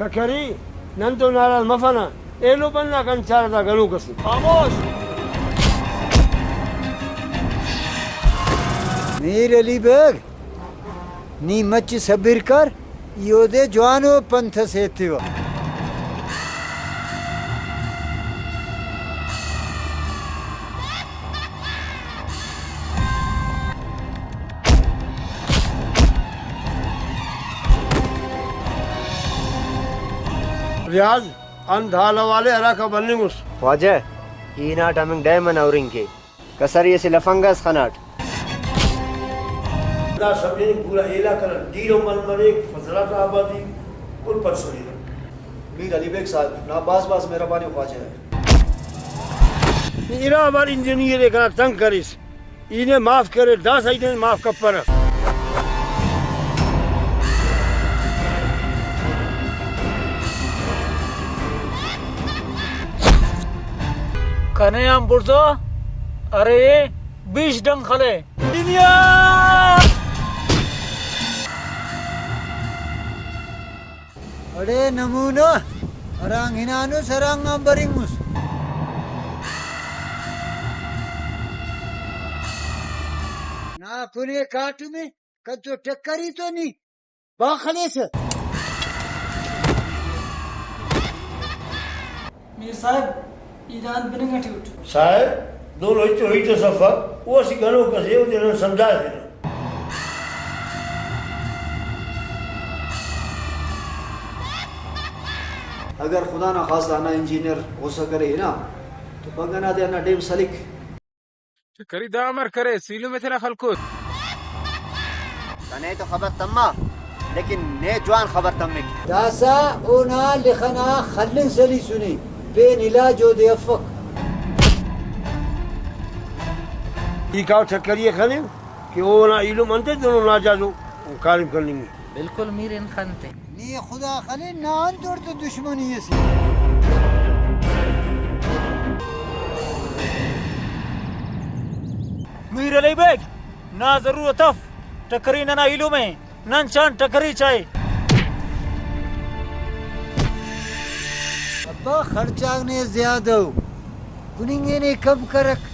टकरी नंदो नाराज मफना एलो बनना कंचार दा गणु कस खामोश मीर अली बेग नी मच सबिर कर योदे जवानो पंथ सेतियो रियाज अंधाल वाले हरा का बनने मुस ख्वाजा ఈనాటి అమింగ్ డైమన్ ఔరింగ్ कसर ये लफंगस खनाट दा सबने पूरा इलाका दीरो मन मरे फजला का आबादी कुल पर सोई मीर अली बेग साहब ना बास बास मेहरबानी ख्वाजा है इरा बार इंजीनियर का तंग करिस इन्हें माफ करे 10 दिन माफ कपर कने हम बुर्जो अरे 20 डंग खले दुनिया अरे नमूना अरांग हिनानु सरांग बरिंगुस ना पुने काट में कतो टक्करी तो नहीं बाखले से मीर साहब ईदान बिनंगा ठूट साहब दोनों ही तो सफा वो सी गणो कसे उन्हें समझा दे अगर खुदा ना खास आना इंजीनियर हो सके ना तो बगना देना डेम सलिक करी दामर करे सीलू में तेरा खलकुत कने तो खबर तम्मा लेकिन ने जवान खबर तम्मे दासा ओना लिखना खल्लन सली सुनी बेन इलाजो दे अफक इकाव चक्करिए खाने कि वो ना इलू मनते दोनों ना जाजो कालिम कर लेंगे बिल्कुल मीर इन खनते नी खुदा खली नान तोड़ तो दुश्मनी है सी मीर अली बेग ना जरूरत अफ टकरी ना इलू में नन चान टकरी चाहे अब्बा खर्चा ने ज्यादा कुनिंगे ने कम करक